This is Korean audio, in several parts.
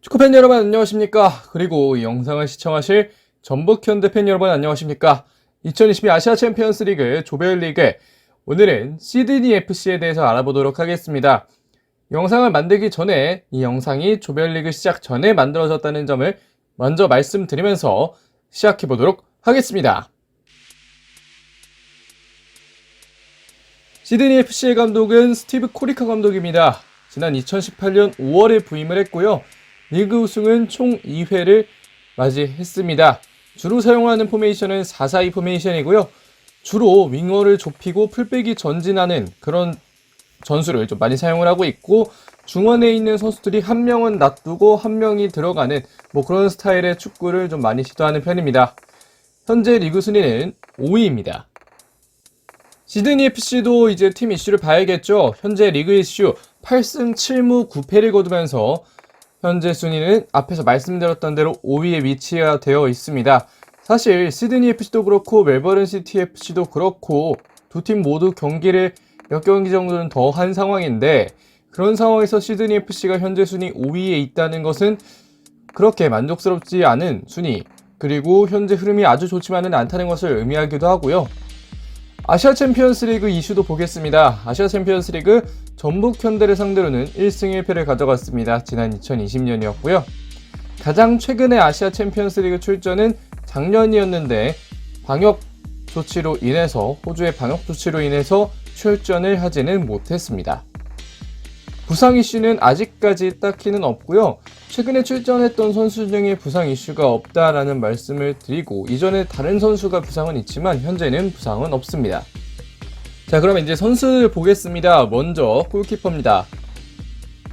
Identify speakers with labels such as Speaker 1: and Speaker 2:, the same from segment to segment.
Speaker 1: 축구팬 여러분 안녕하십니까? 그리고 이 영상을 시청하실 전북현대 팬 여러분 안녕하십니까? 2022 아시아 챔피언스 리그 조별리그, 오늘은 시드니 FC에 대해서 알아보도록 하겠습니다. 영상을 만들기 전에 이 영상이 조별리그 시작 전에 만들어졌다는 점을 먼저 말씀드리면서 시작해보도록 하겠습니다. 시드니 FC의 감독은 스티브 코리카 감독입니다. 지난 2018년 5월에 부임을 했고요. 리그 우승은 총 2회를 맞이했습니다. 주로 사용하는 포메이션은 4-4-2 포메이션이고요. 주로 윙어를 좁히고 풀백이 전진하는 그런 전술을 좀 많이 사용을 하고 있고, 중원에 있는 선수들이 한 명은 놔두고 한 명이 들어가는 그런 스타일의 축구를 좀 많이 시도하는 편입니다. 현재 리그 순위는 5위입니다. 시드니 FC도 이제 팀 이슈를 봐야겠죠. 현재 리그 이슈 8승 7무 9패를 거두면서 현재 순위는 앞에서 말씀드렸던 대로 5위에 위치가 되어 있습니다. 사실 시드니 FC도 그렇고 멜버른 시티 FC도 그렇고 두 팀 모두 경기를 몇 경기 정도는 더 한 상황인데, 그런 상황에서 시드니 FC가 현재 순위 5위에 있다는 것은 그렇게 만족스럽지 않은 순위, 그리고 현재 흐름이 아주 좋지만은 않다는 것을 의미하기도 하고요. 아시아 챔피언스 리그 이슈도 보겠습니다. 아시아 챔피언스 리그 전북 현대를 상대로는 1승 1패를 가져갔습니다. 지난 2020년이었고요. 가장 최근의 아시아 챔피언스 리그 출전은 작년이었는데 호주의 방역 조치로 인해서 출전을 하지는 못했습니다. 부상 이슈는 아직까지 딱히는 없고요. 최근에 출전했던 선수 중에 부상 이슈가 없다라는 말씀을 드리고, 이전에 다른 선수가 부상은 있지만 현재는 부상은 없습니다. 자, 그러면 이제 선수를 보겠습니다. 먼저 골키퍼입니다.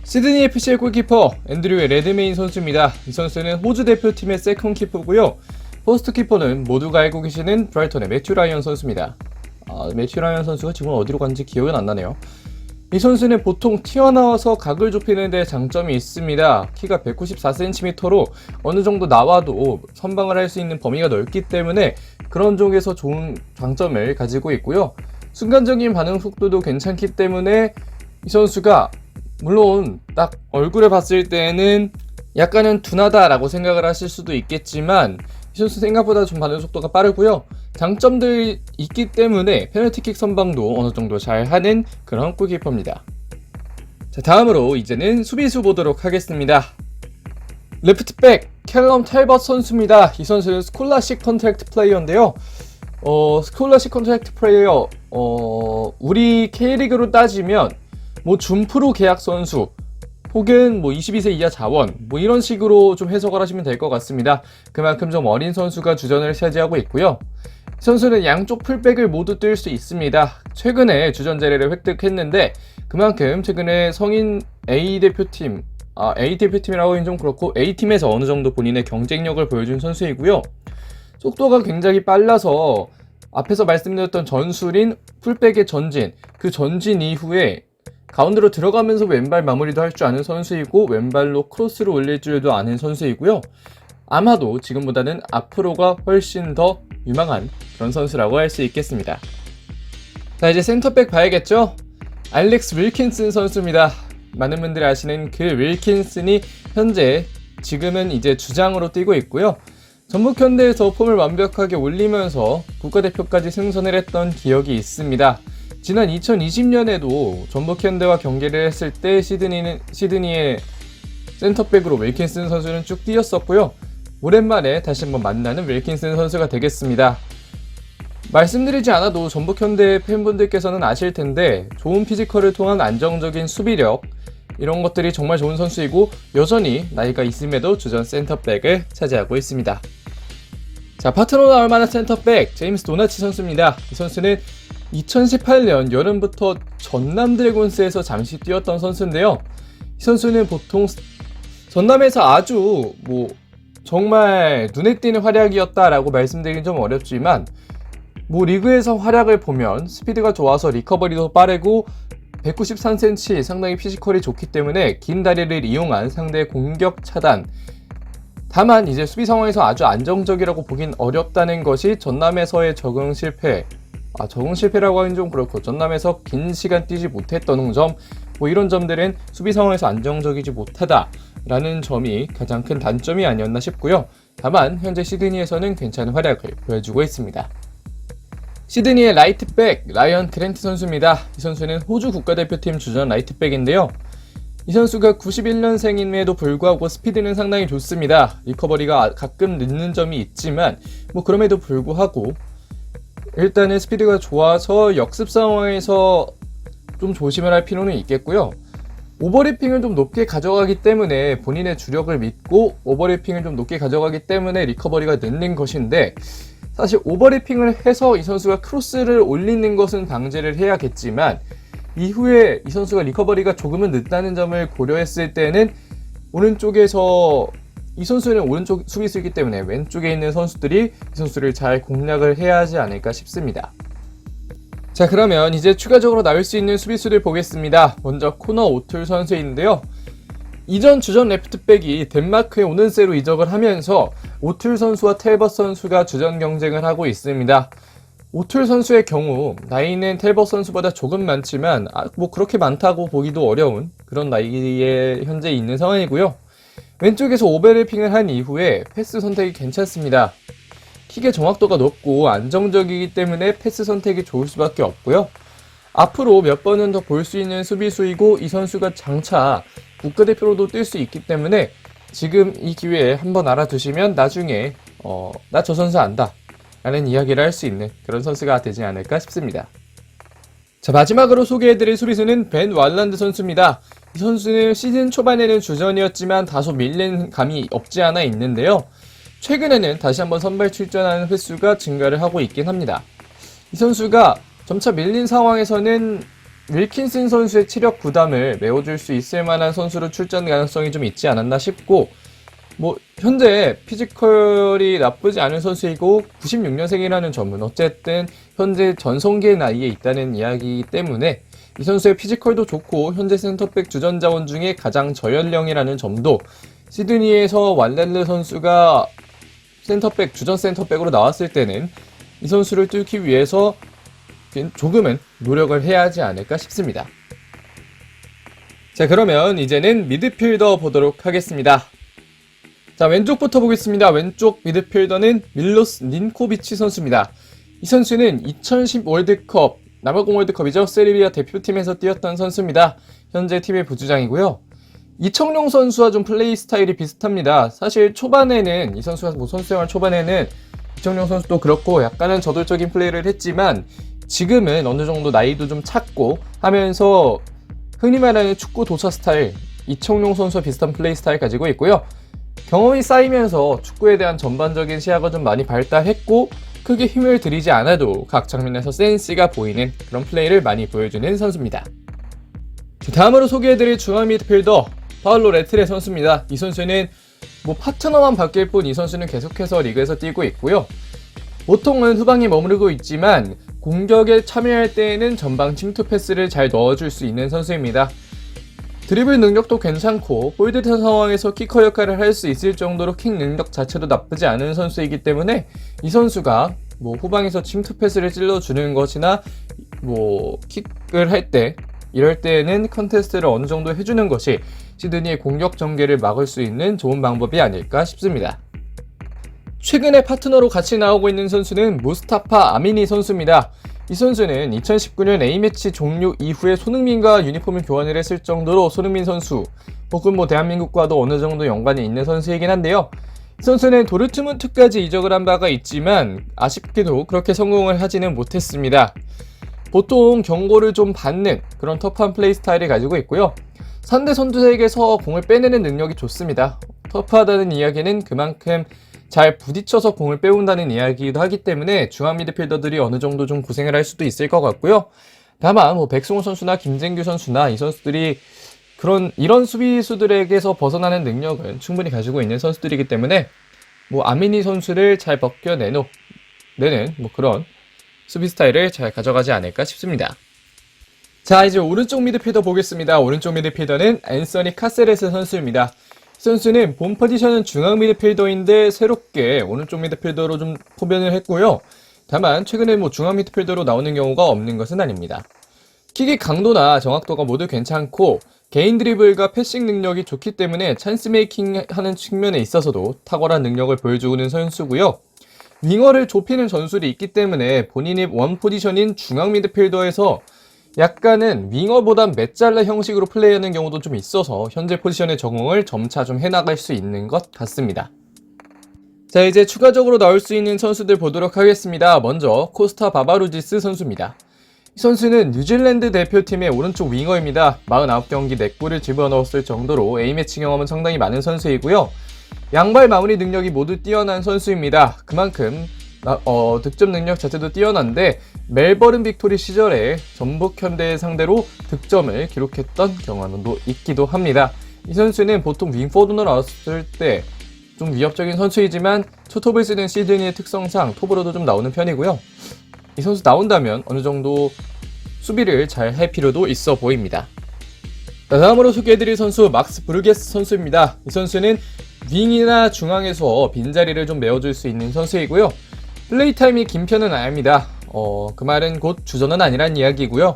Speaker 1: 시드니 FC의 골키퍼 앤드류 레드메인 선수입니다. 이 선수는 호주 대표팀의 세컨 키퍼고요. 퍼스트 키퍼는 모두가 알고 계시는 브라이턴의 매튜 라이언 선수입니다. 매튜 라이언 선수가 지금 어디로 간지 기억은 안 나네요. 이 선수는 보통 튀어나와서 각을 좁히는 데 장점이 있습니다. 키가 194cm로 어느 정도 나와도 선방을 할 수 있는 범위가 넓기 때문에 그런 쪽에서 좋은 장점을 가지고 있고요. 순간적인 반응 속도도 괜찮기 때문에 이 선수가, 물론 딱 얼굴을 봤을 때는 약간은 둔하다라고 생각을 하실 수도 있겠지만, 이 선수 생각보다 좀 반응 속도가 빠르고요. 장점들이 있기 때문에 페널티킥 선방도 어느 정도 잘 하는 그런 골키퍼입니다. 자, 다음으로 이제는 수비수 보도록 하겠습니다. 레프트백 캘럼 탤벗 선수입니다. 이 선수는 스콜라식 컨트랙트 플레이어인데요. 스콜라식 컨트랙트 플레이어, 우리 K리그로 따지면 준프로 계약 선수 혹은 22세 이하 자원, 이런 식으로 좀 해석을 하시면 될 것 같습니다. 그만큼 좀 어린 선수가 주전을 차지하고 있고요. 이 선수는 양쪽 풀백을 모두 뛸 수 있습니다. 최근에 주전 자리를 획득했는데, 그만큼 최근에 성인 A 대표팀이라고 하긴 좀 그렇고 A팀에서 어느 정도 본인의 경쟁력을 보여준 선수이고요. 속도가 굉장히 빨라서 앞에서 말씀드렸던 전술인 풀백의 전진, 그 전진 이후에 가운데로 들어가면서 왼발 마무리도 할 줄 아는 선수이고, 왼발로 크로스를 올릴 줄도 아는 선수이고요. 아마도 지금보다는 앞으로가 훨씬 더 유망한 그런 선수라고 할 수 있겠습니다. 자, 이제 센터백 봐야겠죠? 알렉스 윌킨슨 선수입니다. 많은 분들이 아시는 그 윌킨슨이 현재 지금은 이제 주장으로 뛰고 있고요. 전북 현대에서 폼을 완벽하게 올리면서 국가대표까지 승선을 했던 기억이 있습니다. 지난 2020년에도 전북 현대와 경기를 했을 때 시드니의 센터백으로 윌킨슨 선수는 쭉 뛰었었고요. 오랜만에 다시 한번 만나는 윌킨슨 선수가 되겠습니다. 말씀드리지 않아도 전북 현대 팬분들께서는 아실 텐데, 좋은 피지컬을 통한 안정적인 수비력, 이런 것들이 정말 좋은 선수이고, 여전히 나이가 있음에도 주전 센터백을 차지하고 있습니다. 자, 파트너 나올 만한 센터백 제임스 도나치 선수입니다. 이 선수는 2018년 여름부터 전남 드래곤스에서 잠시 뛰었던 선수인데요. 이 선수는 보통 전남에서 아주 정말 눈에 띄는 활약이었다라고 말씀드리긴 좀 어렵지만, 리그에서 활약을 보면 스피드가 좋아서 리커버리도 빠르고 193cm, 상당히 피지컬이 좋기 때문에 긴 다리를 이용한 상대의 공격 차단, 다만 이제 수비 상황에서 아주 안정적이라고 보긴 어렵다는 것이 전남에서의 적응 실패라고 하긴 좀 그렇고, 전남에서 긴 시간 뛰지 못했던 점, 뭐 이런 점들은 수비 상황에서 안정적이지 못하다라는 점이 가장 큰 단점이 아니었나 싶고요. 다만 현재 시드니에서는 괜찮은 활약을 보여주고 있습니다. 시드니의 라이트백 라이언 그랜트 선수입니다. 이 선수는 호주 국가대표팀 주전 라이트백인데요. 이 선수가 91년생임에도 불구하고 스피드는 상당히 좋습니다. 리커버리가 가끔 늦는 점이 있지만 뭐 그럼에도 불구하고 일단은 스피드가 좋아서 역습 상황에서 좀 조심을 할 필요는 있겠고요. 오버래핑을 좀 높게 가져가기 때문에 본인의 주력을 믿고 오버래핑을 좀 높게 가져가기 때문에 리커버리가 늦는 것인데, 사실 오버래핑을 해서 이 선수가 크로스를 올리는 것은 방지를 해야겠지만 이후에 이 선수가 리커버리가 조금은 늦다는 점을 고려했을 때는 오른쪽에서 이 선수는 오른쪽 수비수이기 때문에 왼쪽에 있는 선수들이 이 선수를 잘 공략을 해야 하지 않을까 싶습니다. 자, 그러면 이제 추가적으로 나올 수 있는 수비수들 보겠습니다. 먼저 코너 오툴 선수인데요. 이전 주전 레프트백이 덴마크의 오는세로 이적을 하면서 오툴 선수와 텔벗 선수가 주전 경쟁을 하고 있습니다. 오툴 선수의 경우 나이는 텔벗 선수보다 조금 많지만 뭐 그렇게 많다고 보기도 어려운 그런 나이에 현재 있는 상황이고요. 왼쪽에서 오버래핑을 한 이후에 패스 선택이 괜찮습니다. 킥의 정확도가 높고 안정적이기 때문에 패스 선택이 좋을 수밖에 없고요. 앞으로 몇 번은 더 볼 수 있는 수비수이고 이 선수가 장차 국가대표로도 뛸 수 있기 때문에 지금 이 기회에 한번 알아두시면 나중에 나 저 선수 안다 라는 이야기를 할 수 있는 그런 선수가 되지 않을까 싶습니다. 자, 마지막으로 소개해드릴 수비수는 벤 왈란드 선수입니다. 이 선수는 시즌 초반에는 주전이었지만 다소 밀린 감이 없지 않아 있는데요. 최근에는 다시 한번 선발 출전하는 횟수가 증가를 하고 있긴 합니다. 이 선수가 점차 밀린 상황에서는 윌킨슨 선수의 체력 부담을 메워줄 수 있을 만한 선수로 출전 가능성이 좀 있지 않았나 싶고, 뭐 현재 피지컬이 나쁘지 않은 선수이고 96년생이라는 점은 어쨌든 현재 전성기의 나이에 있다는 이야기이기 때문에 이 선수의 피지컬도 좋고 현재 센터백 주전 자원 중에 가장 저연령이라는 점도 시드니에서 왈란드 선수가 센터백, 주전 센터백으로 나왔을 때는 이 선수를 뚫기 위해서 조금은 노력을 해야 하지 않을까 싶습니다. 자, 그러면 이제는 미드필더 보도록 하겠습니다. 자, 왼쪽부터 보겠습니다. 왼쪽 미드필더는 밀로스 닌코비치 선수입니다. 이 선수는 2010 월드컵, 남아공 월드컵이죠. 세르비아 대표팀에서 뛰었던 선수입니다. 현재 팀의 부주장이고요. 이청용 선수와 좀 플레이 스타일이 비슷합니다. 사실 초반에는 이 선수가 선수 생활 초반에는 이청용 선수도 그렇고 약간은 저돌적인 플레이를 했지만 지금은 어느 정도 나이도 좀 찼고 하면서 흔히 말하는 축구 도사 스타일, 이청용 선수와 비슷한 플레이 스타일 가지고 있고요. 경험이 쌓이면서 축구에 대한 전반적인 시야가 좀 많이 발달했고 크게 힘을 들이지 않아도 각 장면에서 센스가 보이는 그런 플레이를 많이 보여주는 선수입니다. 다음으로 소개해드릴 중앙 미드필더 파울로 레트레 선수입니다. 이 선수는 뭐 파트너만 바뀔 뿐 이 선수는 계속해서 리그에서 뛰고 있고요. 보통은 후방에 머무르고 있지만 공격에 참여할 때에는 전방 침투 패스를 잘 넣어줄 수 있는 선수입니다. 드리블 능력도 괜찮고 볼드탄 상황에서 키커 역할을 할 수 있을 정도로 킥 능력 자체도 나쁘지 않은 선수이기 때문에 이 선수가 뭐 후방에서 침투 패스를 찔러주는 것이나 뭐 킥을 할 때 이럴 때에는 컨테스트를 어느 정도 해주는 것이 시드니의 공격 전개를 막을 수 있는 좋은 방법이 아닐까 싶습니다. 최근에 파트너로 같이 나오고 있는 선수는 무스타파 아미니 선수입니다. 이 선수는 2019년 A매치 종료 이후에 손흥민과 유니폼을 교환을 했을 정도로 손흥민 선수 혹은 뭐 대한민국과도 어느 정도 연관이 있는 선수이긴 한데요. 이 선수는 도르트문트까지 이적을 한 바가 있지만 아쉽게도 그렇게 성공을 하지는 못했습니다. 보통 경고를 좀 받는 그런 터프한 플레이 스타일을 가지고 있고요. 상대 선수에게서 공을 빼내는 능력이 좋습니다. 터프하다는 이야기는 그만큼 잘 부딪혀서 공을 빼온다는 이야기이기도 하기 때문에 중앙 미드필더들이 어느 정도 좀 고생을 할 수도 있을 것 같고요. 다만 뭐 백승호 선수나 김진규 선수나 이 선수들이 이런 수비수들에게서 벗어나는 능력은 충분히 가지고 있는 선수들이기 때문에 뭐 아미니 선수를 잘 벗겨내는 뭐 그런 수비 스타일을 잘 가져가지 않을까 싶습니다. 자, 이제 오른쪽 미드필더 보겠습니다. 오른쪽 미드필더는 앤서니 카세레스 선수입니다. 이 선수는 본 포지션은 중앙 미드필더인데 새롭게 오른쪽 미드필더로 좀 포변을 했고요. 다만 최근에 뭐 중앙 미드필더로 나오는 경우가 없는 것은 아닙니다. 킥의 강도나 정확도가 모두 괜찮고 개인 드리블과 패싱 능력이 좋기 때문에 찬스 메이킹 하는 측면에 있어서도 탁월한 능력을 보여주는 선수고요. 윙어를 좁히는 전술이 있기 때문에 본인의 원 포지션인 중앙 미드필더에서 약간은 윙어보단 메잘라 형식으로 플레이하는 경우도 좀 있어서 현재 포지션의 적응을 점차 좀 해나갈 수 있는 것 같습니다. 자, 이제 추가적으로 나올 수 있는 선수들 보도록 하겠습니다. 먼저 코스타 바바루지스 선수입니다. 이 선수는 뉴질랜드 대표팀의 오른쪽 윙어입니다. 49경기 4골을 집어넣었을 정도로 A매치 경험은 상당히 많은 선수이고요. 양발 마무리 능력이 모두 뛰어난 선수입니다. 그만큼 득점 능력 자체도 뛰어난데 멜버른 빅토리 시절에 전북 현대를 상대로 득점을 기록했던 경험도 있기도 합니다. 이 선수는 보통 윙포드로 나왔을 때 좀 위협적인 선수이지만 투톱을 쓰는 시드니의 특성상 톱으로도 좀 나오는 편이고요. 이 선수 나온다면 어느 정도 수비를 잘 할 필요도 있어 보입니다. 다음으로 소개해드릴 선수 막스 브루게스 선수입니다. 이 선수는 윙이나 중앙에서 빈자리를 좀 메워줄 수 있는 선수이고요. 플레이 타임이 긴 편은 아닙니다. 그 말은 곧 주전은 아니란 이야기고요.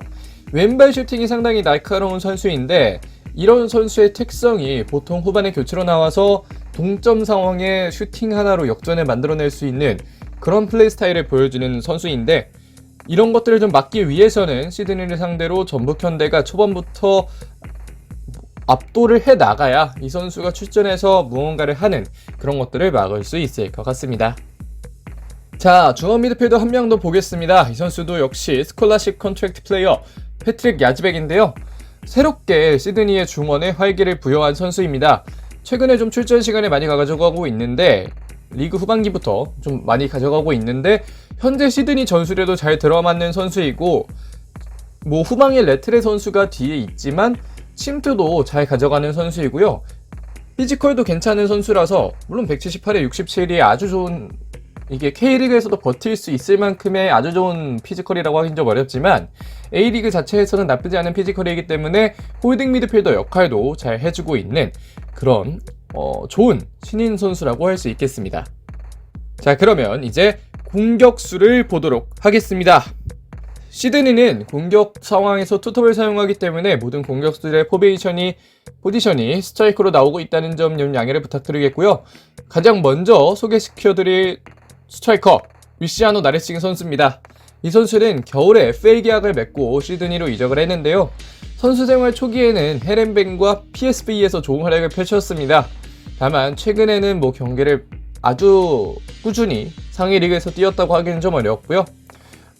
Speaker 1: 왼발 슈팅이 상당히 날카로운 선수인데 이런 선수의 특성이 보통 후반에 교체로 나와서 동점 상황에 슈팅 하나로 역전을 만들어낼 수 있는 그런 플레이 스타일을 보여주는 선수인데 이런 것들을 좀 막기 위해서는 시드니를 상대로 전북 현대가 초반부터 압도를 해 나가야 이 선수가 출전해서 무언가를 하는 그런 것들을 막을 수 있을 것 같습니다. 자, 중앙 미드필더 한 명 더 보겠습니다. 이 선수도 역시 스콜라십 컨트랙트 플레이어 패트릭 야즈백인데요. 새롭게 시드니의 중원에 활기를 부여한 선수입니다. 최근에 좀 출전 시간을 많이 가져가고 있는데 리그 후반기부터 좀 많이 가져가고 있는데 현재 시드니 전술에도 잘 들어맞는 선수이고 후방에 레트레 선수가 뒤에 있지만 침투도 잘 가져가는 선수이고요. 피지컬도 괜찮은 선수라서 물론 178에 67이 아주 좋은 이게 K리그에서도 버틸 수 있을 만큼의 아주 좋은 피지컬이라고 하긴 좀 어렵지만 A리그 자체에서는 나쁘지 않은 피지컬이기 때문에 홀딩 미드필더 역할도 잘 해주고 있는 그런 좋은 신인 선수라고 할 수 있겠습니다. 자, 그러면 이제 공격수를 보도록 하겠습니다. 시드니는 공격 상황에서 투톱을 사용하기 때문에 모든 공격수들의 포지션이 스트라이커로 나오고 있다는 점 양해를 부탁드리겠고요. 가장 먼저 소개시켜드릴 스트라이커 루시아노 나레싱 선수입니다. 이 선수는 겨울에 FA 계약을 맺고 시드니로 이적을 했는데요. 선수 생활 초기에는 헤렌뱅과 PSV에서 좋은 활약을 펼쳤습니다. 다만 최근에는 경기를 아주 꾸준히 상위 리그에서 뛰었다고 하기는 좀 어렵고요.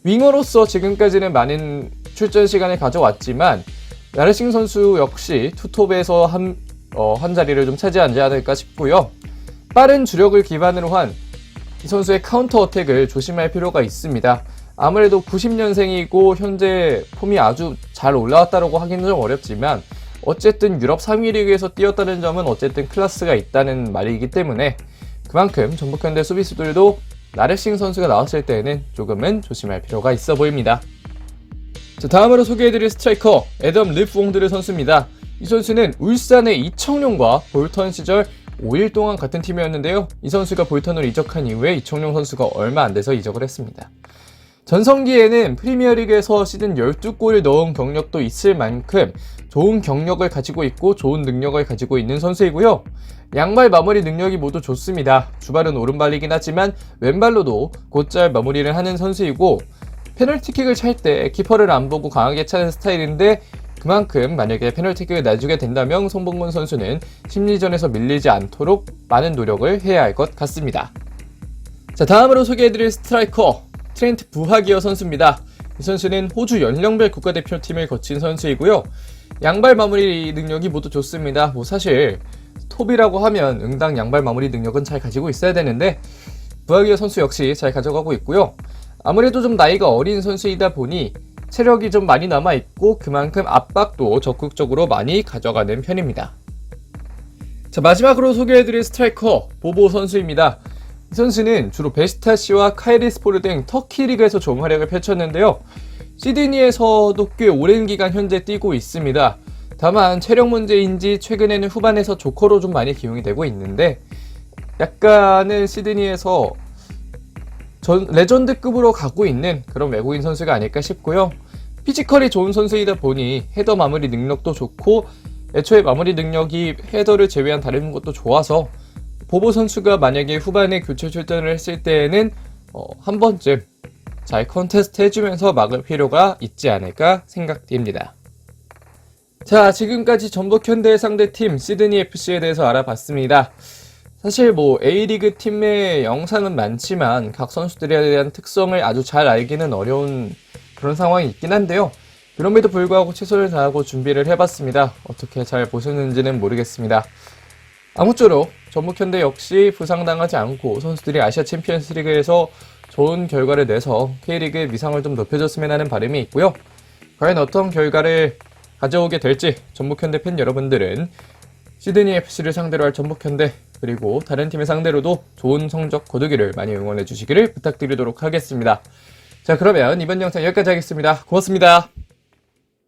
Speaker 1: 윙어로서 지금까지는 많은 출전 시간을 가져왔지만 나레싱 선수 역시 투톱에서 한 자리를 좀 차지하지 않을까 싶고요. 빠른 주력을 기반으로 한 이 선수의 카운터 어택을 조심할 필요가 있습니다. 아무래도 90년생이고 현재 폼이 아주 잘 올라왔다고 하기는 좀 어렵지만 어쨌든 유럽 상위 리그에서 뛰었다는 점은 어쨌든 클래스가 있다는 말이기 때문에 그만큼 전북현대 수비수들도 나레싱 선수가 나왔을 때에는 조금은 조심할 필요가 있어 보입니다. 자, 다음으로 소개해드릴 스트라이커 애덤 립봉드르 선수입니다. 이 선수는 울산의 이청용과 볼턴 시절 5일 동안 같은 팀이었는데요. 이 선수가 볼턴으로 이적한 이후에 이청용 선수가 얼마 안 돼서 이적을 했습니다. 전성기에는 프리미어리그에서 시즌 12골을 넣은 경력도 있을 만큼 좋은 경력을 가지고 있고 좋은 능력을 가지고 있는 선수이고요. 양발 마무리 능력이 모두 좋습니다. 주발은 오른발이긴 하지만 왼발로도 곧잘 마무리를 하는 선수이고 페널티킥을 찰 때 키퍼를 안 보고 강하게 차는 스타일인데 그만큼 만약에 페널티킥을 내주게 된다면 송봉근 선수는 심리전에서 밀리지 않도록 많은 노력을 해야 할 것 같습니다. 자, 다음으로 소개해드릴 스트라이커 트렌트 부하기어 선수입니다. 이 선수는 호주 연령별 국가대표팀을 거친 선수이고요. 양발 마무리 능력이 모두 좋습니다. 사실 톱이라고 하면 응당 양발 마무리 능력은 잘 가지고 있어야 되는데 부하기어 선수 역시 잘 가져가고 있고요. 아무래도 좀 나이가 어린 선수이다 보니 체력이 좀 많이 남아있고 그만큼 압박도 적극적으로 많이 가져가는 편입니다. 자, 마지막으로 소개해드릴 스트라이커 보보 선수입니다. 이 선수는 주로 베시타시와 카이리스포르 등 터키 리그에서 좋은 활약을 펼쳤는데요. 시드니에서도 꽤 오랜 기간 현재 뛰고 있습니다. 다만 체력 문제인지 최근에는 후반에서 조커로 좀 많이 기용이 되고 있는데 약간은 시드니에서 레전드급으로 가고 있는 그런 외국인 선수가 아닐까 싶고요. 피지컬이 좋은 선수이다 보니 헤더 마무리 능력도 좋고 애초에 마무리 능력이 헤더를 제외한 다른 것도 좋아서 보보 선수가 만약에 후반에 교체 출전을 했을 때에는 한 번쯤 잘 컨테스트 해주면서 막을 필요가 있지 않을까 생각됩니다. 자, 지금까지 전북현대의 상대팀 시드니FC에 대해서 알아봤습니다. 사실 A리그 팀의 영상은 많지만 각 선수들에 대한 특성을 아주 잘 알기는 어려운 그런 상황이 있긴 한데요. 그럼에도 불구하고 최선을 다하고 준비를 해봤습니다. 어떻게 잘 보셨는지는 모르겠습니다. 아무쪼록 전북현대 역시 부상당하지 않고 선수들이 아시아 챔피언스 리그에서 좋은 결과를 내서 K리그의 위상을 좀 높여줬으면 하는 바람이 있고요. 과연 어떤 결과를 가져오게 될지 전북현대 팬 여러분들은 시드니FC를 상대로 할 전북현대 그리고 다른 팀의 상대로도 좋은 성적 거두기를 많이 응원해 주시기를 부탁드리도록 하겠습니다. 자, 그러면 이번 영상 여기까지 하겠습니다. 고맙습니다.